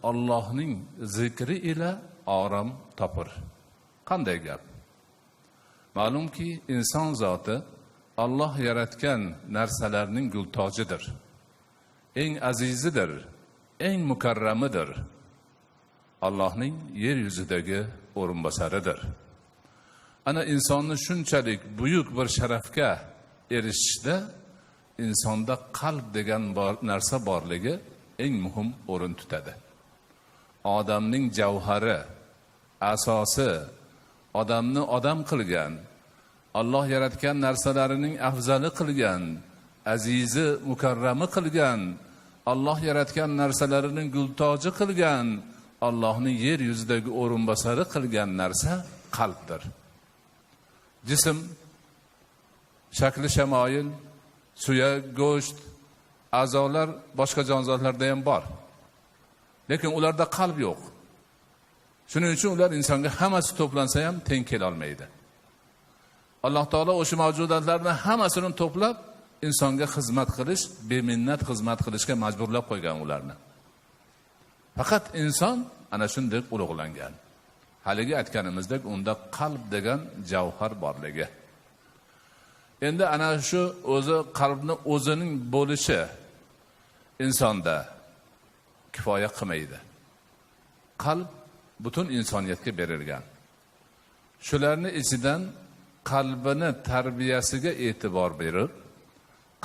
Allohning zikri ila orom topur. Qanday gap? Ma'lumki, inson zoti Alloh yaratgan narsalarning gultojidir. Eng azizidir, eng mukarramidir. Allohning yer yuzidagi o'rinbosaridir. Ana insonni shunchalik buyuk bir sharafga erishishda insonda qalb degan narsa borligi eng muhim o'rin tutadi. Odamning javhari, asosi, odamni odam qilgan, Alloh yaratgan narsalarining afzali qilgan, azizi, mukarrami qilgan, Alloh yaratgan narsalarining gultoji qilgan, Allohning yer yuzidagi o'rinbosari qilgan narsa qalbdir. Jism, shakli shamoyil, suyak, go'sht, a'zolar boshqa jonzotlarda ham bor. Lekin ularda qalb yo'q. Shuning uchun ular insonga hammasi to'plansa ham teng kela olmaydi. Alloh taolo o'sha mavjudotlarning hammasini to'plab insonga xizmat qilish, beminnat xizmat qilishga majburlab qo'ygan ularni. Faqat inson ana shunday ulug'langan. Haligi aytganimizdek, unda qalb degan javhar borligi. Endi ana shu o'zi qalbni o'zining bo'lishi insonda kifoya qilmaydi. Qalb butun insoniyatga berilgan. Shularni ichidan qalbini tarbiyasiga e'tibor berib,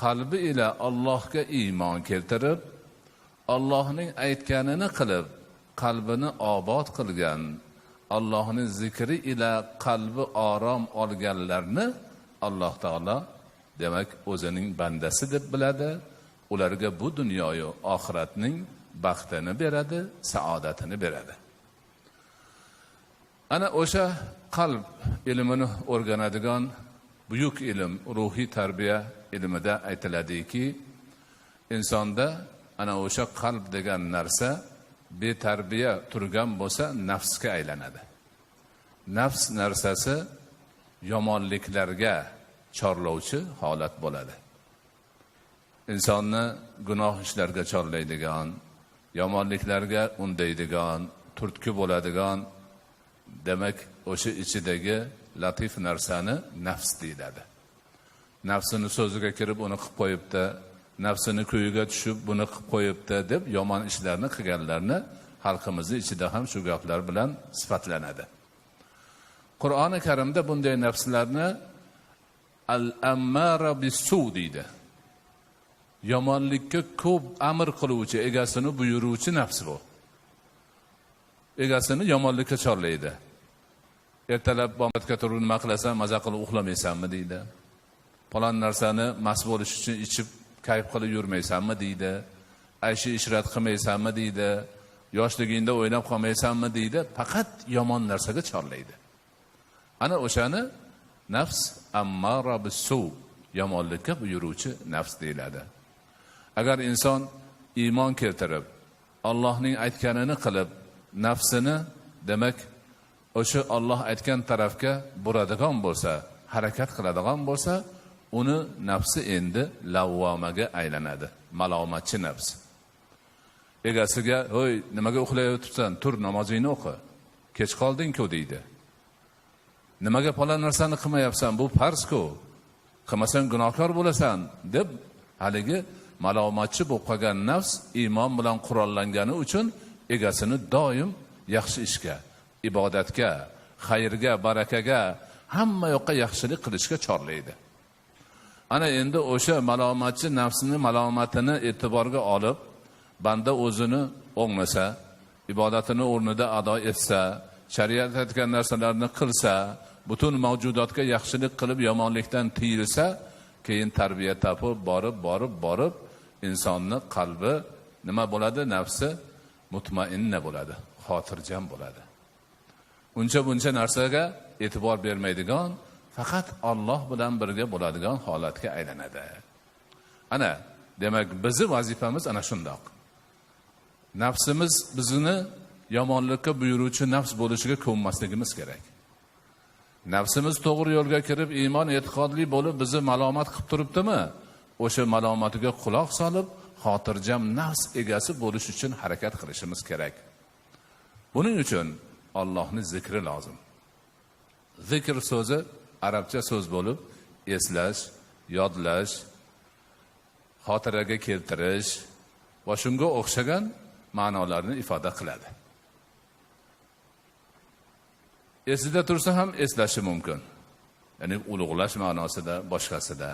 qalbi ila Allohga iymon keltirib, Allohning aytganini qilib, qalbini obod qilgan, Allohning zikri ila qalbi orom olganlarni Alloh taolo demak o'zining bandasi deb biladi. Ularga bu dunyoyu oxiratning baxtini beradi, saodatini beradi. Ana o'sha qalb ilmini o'rganadigan buyuk ilm, ruhiy tarbiya ilmida aytiladiki, insonda ana o'sha qalb degan narsa betarbiya turgan bo'lsa nafsga aylanadi. Nafs narsasi yomonliklarga chorlovchi holat bo'ladi. Insonni gunoh ishlarga chorlaydigan, yomonliklarga undaydigan, turtki bo'ladigan, demak o'sha ichidagi latif narsani nafs deyiladi. Nafsini so'ziga kirib uni qilib qo'yibdi, nafsini kuyiga tushib buni qilib qo'yibdi deb yomon ishlarni qilganlarni xalqimizning ichida ham shu gaplar bilan sifatlanadi. Qur'oni Karimda bunday nafslarni al-ammara bis-su deydi. Yomonlikka ko'p amr qiluvchi, egasini buyuruvchi nafs bu. Egasini yomonlikka chorlaydi. Ertalab bombatga turib nima qilasan, maza qilib uxlamaysanmi deydi. Falon narsani mas bo'lish uchun ichib kayf qilib yurmaysanmi deydi. Ayshi ishrat qilmaysanmi deydi. Yoshligingda o'ynab qolmaysanmi deydi. Faqat yomon narsaga chorlaydi. Ana o'shani nafs ammara bis-su, yomonlikka buyuruvchi nafs deyiladi. Agar inson iymon keltirib, Allohning aytganini qilib, nafsini demak o'sha Alloh aytgan tarafga buradigan bo'lsa, harakat qiladigan bo'lsa, uni nafsi endi lavvomaga aylanadi. Malomatchi nafs. Egasiga, "Hoy, nimaga uxlayotibsan? Tur, namozingni o'qi. Kech qolding-ku" deydi. "Nimaga falon narsani qilmayapsan? Bu farz-ku. Qilmasang gunohkor bo'lasan" deb haligi malomatchi bo'lib qolgan nafs iymon bilan qurollangani uchun egasini doim yaxshi ishga, ibodatga, xayrga, barakaga, hamma yoqqa yaxshilik qilishga chorlaydi. Ana endi o'sha malomatchi nafsining malomatini e'tiborga olib, banda o'zini o'nglasa, ibodatini o'rnida ado etsa, shariat aytgan narsalarni qilsa, butun mavjudotga yaxshilik qilib yomonlikdan tiyilsa, keyin tarbiya topib borib insonning qalbi nima bo'ladi? Nafsi mutmainna bo'ladi, xotirjam bo'ladi. Uncha buncha narsaga e'tibor bermaydigan, faqat Alloh bilan birga bo'ladigan holatga aylanadi. Ana, demak bizning vazifamiz ana shundoq. Nafsimiz bizni yomonlikka buyuruvchi nafs bo'lishiga ko'nmasligimiz kerak. Nafsimiz to'g'ri yo'lga kirib, iymon e'tiqodli bo'lib bizni malomat qilib turibdimi? O'sha malomatiga quloq solib, xotirjam nafs egasi bo'lish uchun harakat qilishimiz kerak. Buning uchun Allohning zikri lozim. Zikr so'zi arabcha so'z bo'lib, eslash, yodlash, xotiraga keltirish va shunga o'xshagan ma'nolarni ifoda qiladi. Esida tursa ham eslashi mumkin. Ya'ni ulug'lash ma'nosida, boshqasida.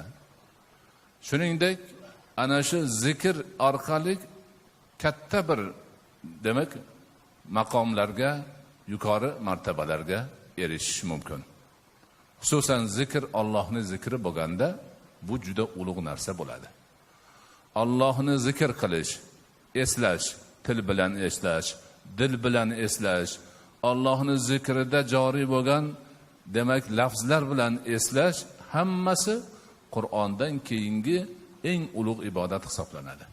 Shuningdek, ana shu zikr orqali katta bir demak maqomlarga, yuqori martabalarga erishish mumkin. Xususan zikr Allohning zikri bo'lganda bu juda ulug' narsa bo'ladi. Allohni zikr qilish, eslash, til bilan eslash, dil bilan eslash, Allohning zikrida joriy bo'lgan demak lafzlar bilan eslash hammasi Qur'ondan keyingi eng ulug' ibodat hisoblanadi.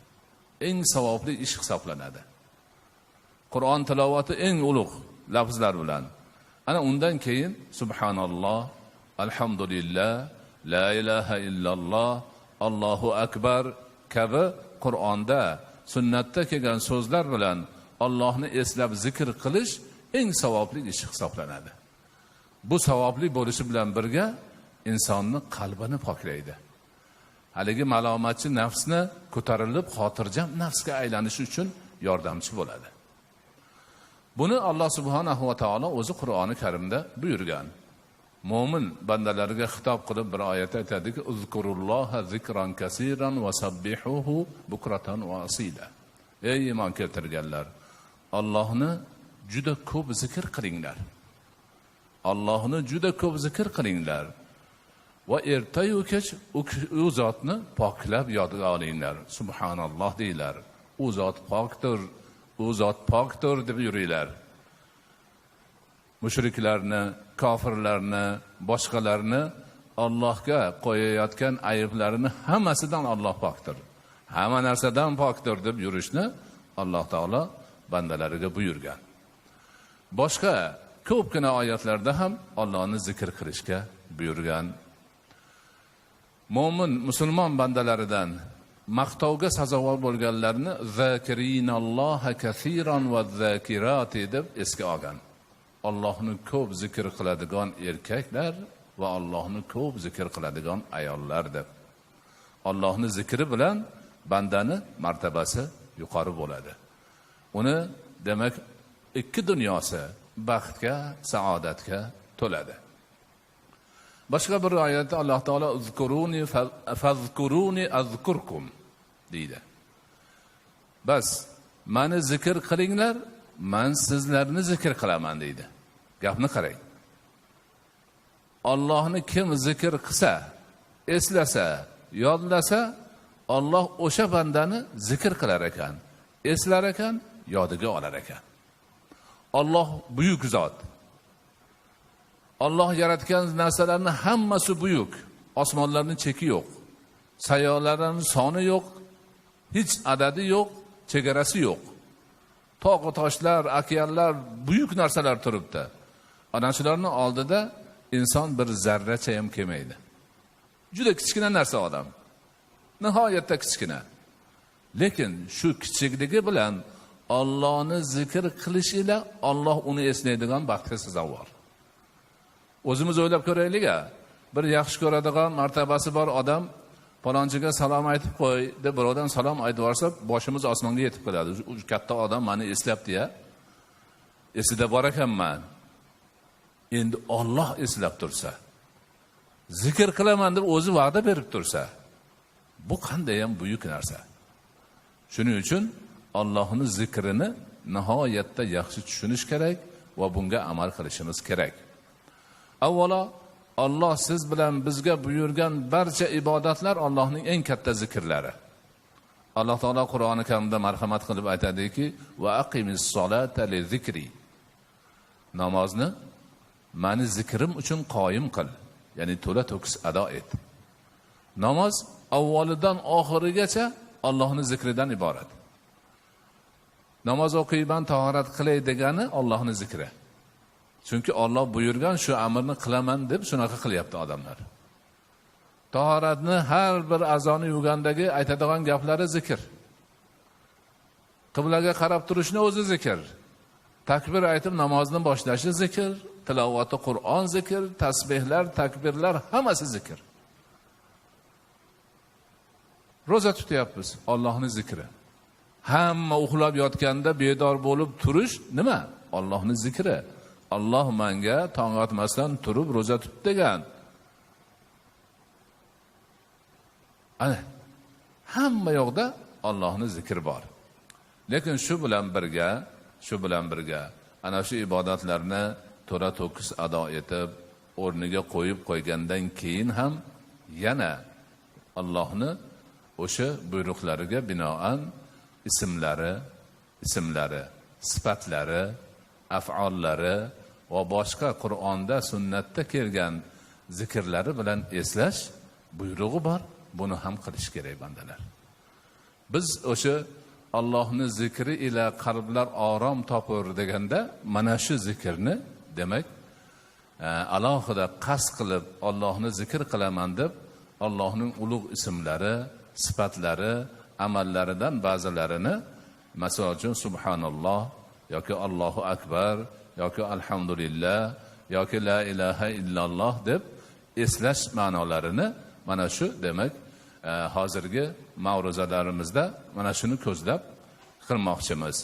Eng savobli ish hisoblanadi. Qur'on tilovati eng ulug' lafzlar bilan. Ana undan keyin subhanalloh, alhamdulillah, la ilaha illalloh, Allohu akbar kabi Qur'onda, sunnatda kelgan so'zlar bilan Allohni eslab zikr qilish eng savobli ish hisoblanadi. Bu savobli bo'lishi bilan birga insonni qalbini poklaydi. Haligi malomatchi nafsni ko'tarilib xotirjam nafsga aylanishi uchun yordamchi bo'ladi. Buni Alloh subhanahu va taolo o'zi Qur'oni Karimda buyurgan. Mo'min bandalariga xitob qilib bir oyatda aytadiki: "Uzkurulloha zikran kaseeran va sabbihuhu bukratan va asila." Ey iymon keltirganlar, Allohni juda ko'p zikr qilinglar. Allohni juda ko'p zikr qilinglar va ertayu kech u zotni poklab yodga olinglar. Subhanalloh deylar. U zot pokdir, u zot pokdir deb yuringlar. Mushriklarni, kofirlarni, boshqalarni Allohga qo'yayotgan ayblarini hammasidan Alloh pokdir. Hamma narsadan pokdir deb yurishni Alloh taolo bandalariga buyurgan. Boshqa ko'pgina oyatlarda ham Allohni zikr qilishga buyurgan. Mo'min musulmon bandalaridan maqtovga sazovor bo'lganlarni zakirinalloha kaseeran va zakirati deb esga olgan. Allohni ko'p zikr qiladigan erkaklar va Allohni ko'p zikr qiladigan ayollar deb. Allohni zikri bilan bandani martabasi yuqori bo'ladi. Uni demak ikki dunyosi baxtga, saodatga to'ladi. Boshqa bir oyatda Alloh taolo uzkuruni fazkuruni azkurkum deydi. Bas, meni zikr qilinglar, men sizlarni zikr qilaman deydi. Gapni qarang. Allohni kim zikr qilsa, eslasa, yodlasa, Alloh o'sha bandani zikr qilar ekan, eslar ekan, yodiga olar ekan. Alloh buyuk zot. Alloh yaratgan narsalarning hammasi buyuk. Osmonlarning cheki yo'q. Sayyoralarning soni yo'q. Hech adadi yo'q, chegarasi yo'q. Tog' va toshlar, okeanlar, buyuk narsalar turibdi. Ana shularning oldida inson bir zarracha ham kelmaydi. Juda kichkina narsa odam. Nihoyatda kichkina. Lekin shu kichikligi bilan Allohni zikr qilish ila Alloh uni eslaydigan baxtga sazovor. O'zimiz o'ylab ko'raylik, bir yaxshi ko'radigan, martabasi bor odam palonchiga salom aytib qo'y deb birovdan salom aytib olsa, boshimiz osmonga yetib keladi. U katta odam meni eslabdi-ya. Esida bor ekanman. Endi Alloh eslab tursa, zikr qilaman deb o'zi va'da berib tursa, bu qanday ham buyuk narsa. Shuning uchun Allohning zikrini nihoyatda yaxshi tushunish kerak va bunga amal qilishimiz kerak. Avvalo, Alloh siz bilan bizga buyurgan barcha ibodatlar Allohning eng katta zikrlari. Alloh taolo Qur'oni Karimda marhamat qilib aytadiki: "Va aqimis solata li zikri." Namozni meni zikrim uchun qoyim qil, ya'ni to'la to'kis ado et. Namoz avvalidan oxirigacha Allohning zikridan iborat. Namoz o'qiyman, tahorat qilay degani Allohning zikri. Chunki Alloh buyurgan shu amirni qilaman deb shunaqa qilyapti odamlar. Tahoratni har bir azoni yugandagi aytadigan gaplari zikr. Qiblaga qarab turishni o'zi zikr. Takbir aytib namozni boshlashi zikr, tilovati Qur'on zikr, tasbihlar, takbirlar hammasi zikr. Roza tutyapmiz, Allohning zikri. Hamma uxlab yotganda bedor bo'lib turish nima? Allohning zikri. Alloh menga tong otmasdan turib roza tut degan. Ana hamma yoqda Allohning zikri bor. Lekin shu bilan birga ana shu ibodatlarni to'ra to'kis ado etib, o'rniga qo'ygandan keyin ham yana Allohni o'sha buyruqlariga binoan ismlari, sifatlari, af'ollari va boshqa Qur'onda, sunnatda kelgan zikrlari bilan eslash buyrug'i bor. Buni ham qilish kerak bandalar. Biz o'sha Allohning zikri ila qalblar orom topur deganda mana shu zikrni demak alohida qasd qilib Allohni zikr qilaman deb Allohning ulug' ismlari, sifatlari, amallaridan ba'zilarini masalan uchun subhanalloh yoki Allohu akbar yoki alhamdulillah yoki la ilaha illalloh deb eslash ma'nolarini mana shu demak hozirgi ma'ruzalarimizda mana shuni ko'zlab qilmoqchimiz.